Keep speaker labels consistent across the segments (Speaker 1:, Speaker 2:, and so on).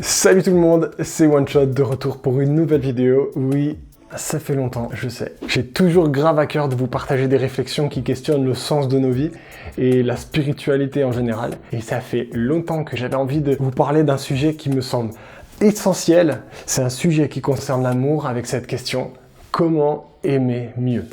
Speaker 1: Salut tout le monde, c'est One Shot de retour pour une nouvelle vidéo. Oui, ça fait longtemps, je sais. J'ai toujours grave à cœur de vous partager des réflexions qui questionnent le sens de nos vies et la spiritualité en général. Et ça fait longtemps que j'avais envie de vous parler d'un sujet qui me semble essentiel. C'est un sujet qui concerne l'amour avec cette question: comment aimer mieux ?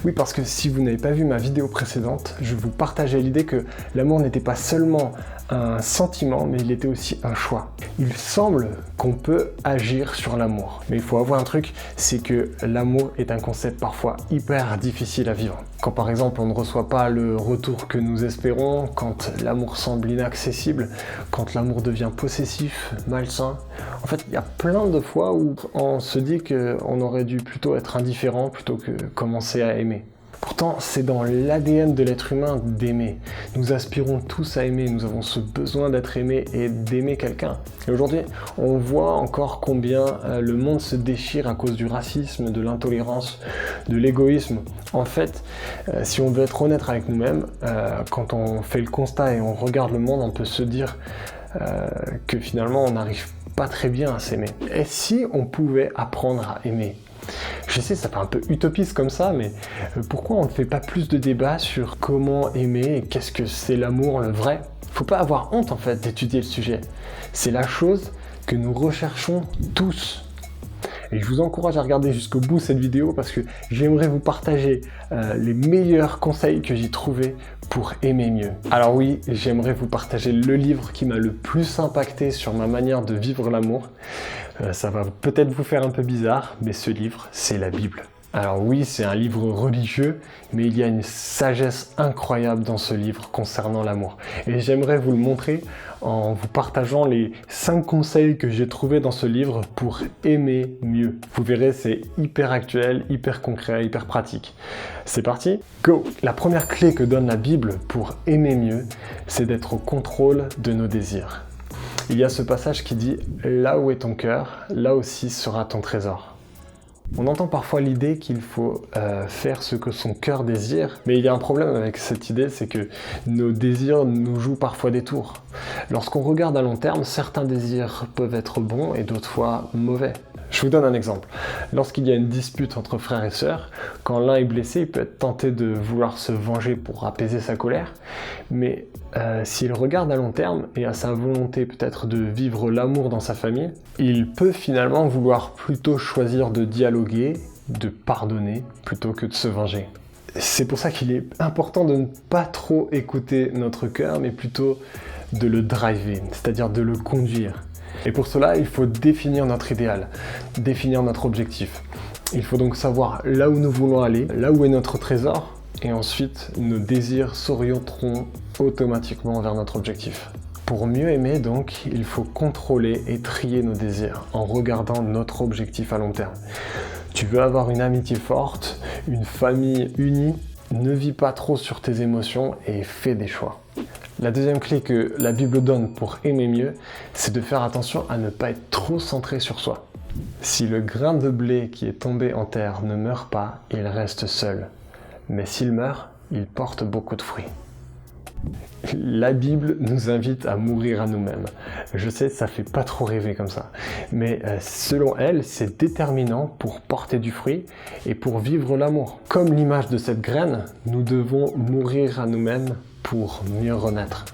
Speaker 1: Oui, parce que si vous n'avez pas vu ma vidéo précédente, je vous partageais l'idée que l'amour n'était pas seulement un sentiment, mais il était aussi un choix. Il semble qu'on peut agir sur l'amour. Mais il faut avouer un truc, c'est que l'amour est un concept parfois hyper difficile à vivre. Quand par exemple on ne reçoit pas le retour que nous espérons, quand l'amour semble inaccessible, quand l'amour devient possessif, malsain. En fait, il y a plein de fois où on se dit qu'on aurait dû plutôt être indifférent plutôt que commencer à aimer. Pourtant, c'est dans l'ADN de l'être humain d'aimer. Nous aspirons tous à aimer, nous avons ce besoin d'être aimé et d'aimer quelqu'un. Et aujourd'hui, on voit encore combien le monde se déchire à cause du racisme, de l'intolérance, de l'égoïsme. En fait, si on veut être honnête avec nous-mêmes, quand on fait le constat et on regarde le monde, on peut se dire que finalement on n'arrive pas très bien à s'aimer. Et si on pouvait apprendre à aimer ? Je sais, ça fait un peu utopiste comme ça, mais pourquoi on ne fait pas plus de débats sur comment aimer et qu'est-ce que c'est l'amour, le vrai ? Faut pas avoir honte en fait d'étudier le sujet. C'est la chose que nous recherchons tous. Et je vous encourage à regarder jusqu'au bout cette vidéo parce que j'aimerais vous partager les meilleurs conseils que j'ai trouvés pour aimer mieux. Alors oui, j'aimerais vous partager le livre qui m'a le plus impacté sur ma manière de vivre l'amour. Ça va peut-être vous faire un peu bizarre, mais ce livre, c'est la Bible. Alors oui, c'est un livre religieux, mais il y a une sagesse incroyable dans ce livre concernant l'amour. Et j'aimerais vous le montrer en vous partageant les 5 conseils que j'ai trouvés dans ce livre pour aimer mieux. Vous verrez, c'est hyper actuel, hyper concret, hyper pratique. C'est parti, go! La première clé que donne la Bible pour aimer mieux, c'est d'être au contrôle de nos désirs. Il y a ce passage qui dit « Là où est ton cœur, là aussi sera ton trésor ». On entend parfois l'idée qu'il faut faire ce que son cœur désire, mais il y a un problème avec cette idée, c'est que nos désirs nous jouent parfois des tours. Lorsqu'on regarde à long terme, certains désirs peuvent être bons et d'autres fois mauvais. Je vous donne un exemple. Lorsqu'il y a une dispute entre frères et sœurs, quand l'un est blessé, il peut être tenté de vouloir se venger pour apaiser sa colère, mais s'il regarde à long terme et à sa volonté peut-être de vivre l'amour dans sa famille, il peut finalement vouloir plutôt choisir de dialoguer, de pardonner, plutôt que de se venger. C'est pour ça qu'il est important de ne pas trop écouter notre cœur, mais plutôt de le driver, c'est-à-dire de le conduire. Et pour cela, il faut définir notre idéal, définir notre objectif. Il faut donc savoir là où nous voulons aller, là où est notre trésor, et ensuite nos désirs s'orienteront automatiquement vers notre objectif. Pour mieux aimer donc, il faut contrôler et trier nos désirs en regardant notre objectif à long terme. Tu veux avoir une amitié forte, une famille unie, ne vis pas trop sur tes émotions et fais des choix. La deuxième clé que la Bible donne pour aimer mieux, c'est de faire attention à ne pas être trop centré sur soi. Si le grain de blé qui est tombé en terre ne meurt pas, il reste seul. Mais s'il meurt, il porte beaucoup de fruits. La Bible nous invite à mourir à nous-mêmes. Je sais, ça fait pas trop rêver comme ça. Mais selon elle, c'est déterminant pour porter du fruit et pour vivre l'amour. Comme l'image de cette graine, nous devons mourir à nous-mêmes pour mieux renaître.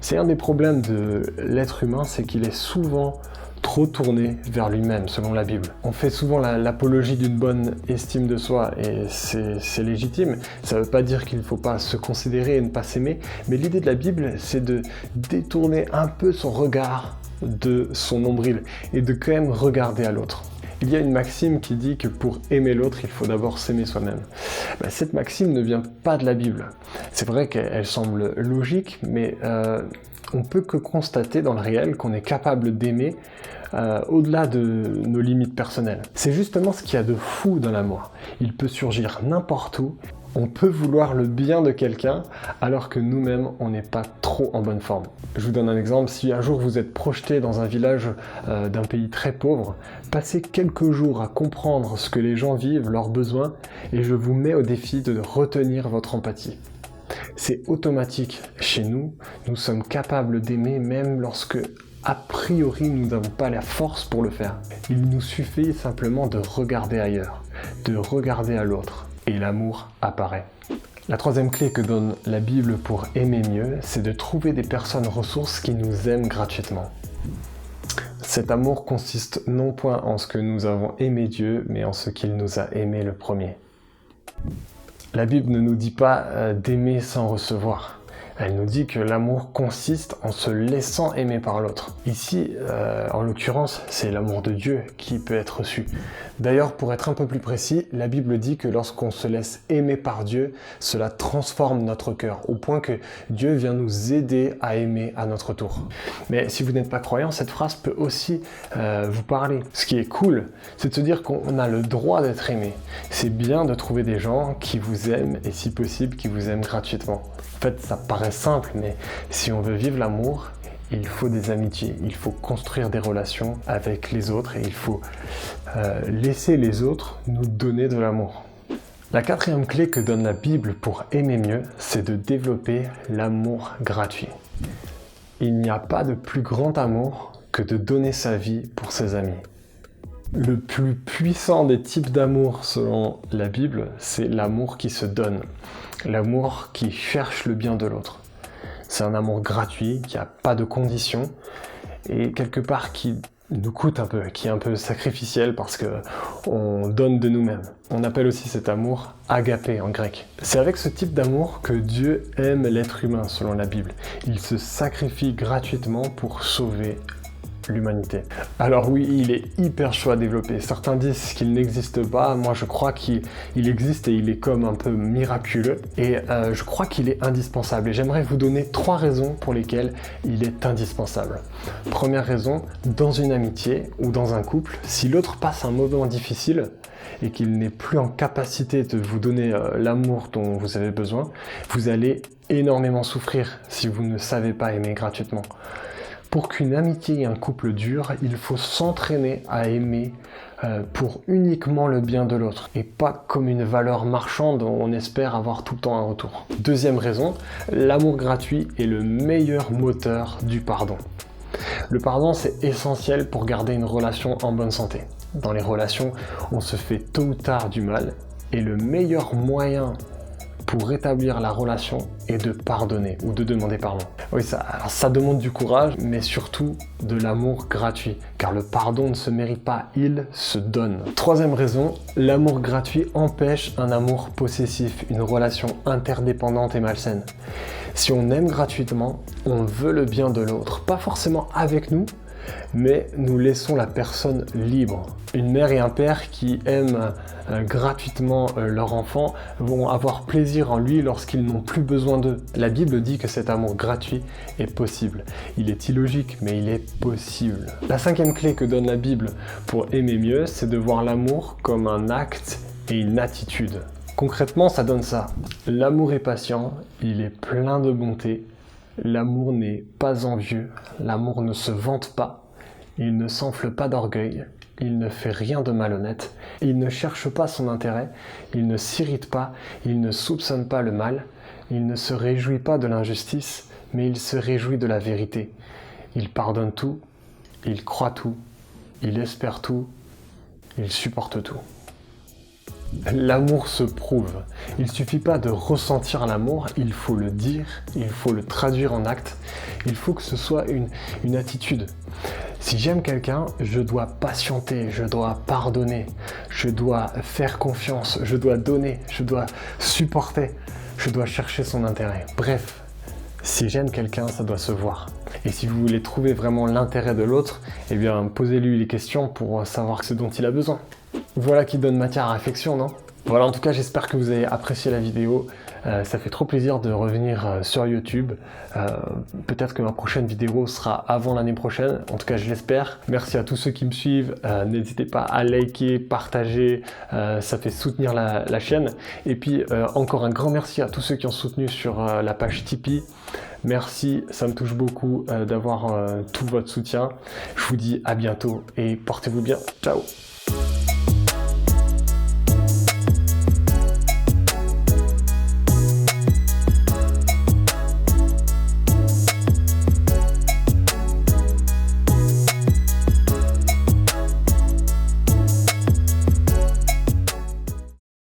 Speaker 1: C'est un des problèmes de l'être humain, c'est qu'il est souvent trop tourné vers lui-même, selon la Bible. On fait souvent l'apologie d'une bonne estime de soi, et c'est légitime. Ça ne veut pas dire qu'il ne faut pas se considérer et ne pas s'aimer, mais l'idée de la Bible, c'est de détourner un peu son regard de son nombril, et de quand même regarder à l'autre. Il y a une maxime qui dit que pour aimer l'autre, il faut d'abord s'aimer soi-même. Cette maxime ne vient pas de la Bible. C'est vrai qu'elle semble logique, mais on peut que constater dans le réel qu'on est capable d'aimer au-delà de nos limites personnelles. C'est justement ce qu'il y a de fou dans l'amour. Il peut surgir n'importe où. On peut vouloir le bien de quelqu'un alors que nous-mêmes, on n'est pas trop en bonne forme. Je vous donne un exemple. Si un jour vous êtes projeté dans un village d'un pays très pauvre, passez quelques jours à comprendre ce que les gens vivent, leurs besoins, et je vous mets au défi de retenir votre empathie. C'est automatique chez nous, nous sommes capables d'aimer même lorsque a priori nous n'avons pas la force pour le faire. Il nous suffit simplement de regarder ailleurs, de regarder à l'autre, et l'amour apparaît. La troisième clé que donne la Bible pour aimer mieux, c'est de trouver des personnes ressources qui nous aiment gratuitement. Cet amour consiste non point en ce que nous avons aimé Dieu, mais en ce qu'il nous a aimé le premier. La Bible ne nous dit pas d'aimer sans recevoir. Elle nous dit que l'amour consiste en se laissant aimer par l'autre. Ici, en l'occurrence, c'est l'amour de Dieu qui peut être reçu. D'ailleurs, pour être un peu plus précis, la Bible dit que lorsqu'on se laisse aimer par Dieu, cela transforme notre cœur, au point que Dieu vient nous aider à aimer à notre tour. Mais si vous n'êtes pas croyant, cette phrase peut aussi vous parler. Ce qui est cool, c'est de se dire qu'on a le droit d'être aimé. C'est bien de trouver des gens qui vous aiment et si possible, qui vous aiment gratuitement. En fait, ça paraît simple, mais si on veut vivre l'amour, il faut des amitiés, il faut construire des relations avec les autres et il faut laisser les autres nous donner de l'amour. La quatrième clé que donne la Bible pour aimer mieux, c'est de développer l'amour gratuit. Il n'y a pas de plus grand amour que de donner sa vie pour ses amis. Le plus puissant des types d'amour selon la Bible, c'est l'amour qui se donne, l'amour qui cherche le bien de l'autre. C'est un amour gratuit, qui n'a pas de conditions et quelque part qui nous coûte un peu, qui est un peu sacrificiel parce qu'on donne de nous-mêmes. On appelle aussi cet amour agapé en grec. C'est avec ce type d'amour que Dieu aime l'être humain selon la Bible. Il se sacrifie gratuitement pour sauver l'humanité. Alors oui, il est hyper chaud à développer. Certains disent qu'il n'existe pas. Moi, je crois qu'il existe et il est comme un peu miraculeux. Et je crois qu'il est indispensable. Et j'aimerais vous donner 3 raisons pour lesquelles il est indispensable. Première raison, dans une amitié ou dans un couple, si l'autre passe un moment difficile et qu'il n'est plus en capacité de vous donner l'amour dont vous avez besoin, vous allez énormément souffrir si vous ne savez pas aimer gratuitement. Pour qu'une amitié et un couple durent, il faut s'entraîner à aimer pour uniquement le bien de l'autre et pas comme une valeur marchande dont on espère avoir tout le temps un retour. Deuxième raison, l'amour gratuit est le meilleur moteur du pardon. Le pardon, c'est essentiel pour garder une relation en bonne santé. Dans les relations, on se fait tôt ou tard du mal et le meilleur moyen pour rétablir la relation est de pardonner ou de demander pardon. Oui, ça demande du courage, mais surtout de l'amour gratuit, car le pardon ne se mérite pas, il se donne. Troisième raison, l'amour gratuit empêche un amour possessif, une relation interdépendante et malsaine. Si on aime gratuitement, on veut le bien de l'autre, pas forcément avec nous, mais nous laissons la personne libre. Une mère et un père qui aiment gratuitement leur enfant vont avoir plaisir en lui lorsqu'ils n'ont plus besoin d'eux. La Bible dit que cet amour gratuit est possible. Il est illogique, mais il est possible. La 5e clé que donne la Bible pour aimer mieux, c'est de voir l'amour comme un acte et une attitude. Concrètement, ça donne ça. L'amour est patient, il est plein de bonté. L'amour n'est pas envieux, l'amour ne se vante pas, il ne s'enfle pas d'orgueil, il ne fait rien de malhonnête, il ne cherche pas son intérêt, il ne s'irrite pas, il ne soupçonne pas le mal, il ne se réjouit pas de l'injustice, mais il se réjouit de la vérité. Il pardonne tout, il croit tout, il espère tout, il supporte tout. L'amour se prouve. Il ne suffit pas de ressentir l'amour, il faut le dire, il faut le traduire en acte, il faut que ce soit une attitude. Si j'aime quelqu'un, je dois patienter, je dois pardonner, je dois faire confiance, je dois donner, je dois supporter, je dois chercher son intérêt. Bref, si j'aime quelqu'un, ça doit se voir. Et si vous voulez trouver vraiment l'intérêt de l'autre, eh bien posez-lui les questions pour savoir ce dont il a besoin. Voilà qui donne matière à réflexion, non? Voilà, en tout cas, j'espère que vous avez apprécié la vidéo. Ça fait trop plaisir de revenir sur YouTube. Peut-être que ma prochaine vidéo sera avant l'année prochaine. En tout cas, je l'espère. Merci à tous ceux qui me suivent. N'hésitez pas à liker, partager. Ça fait soutenir la chaîne. Et puis, encore un grand merci à tous ceux qui ont soutenu sur la page Tipeee. Merci, ça me touche beaucoup d'avoir tout votre soutien. Je vous dis à bientôt et portez-vous bien. Ciao!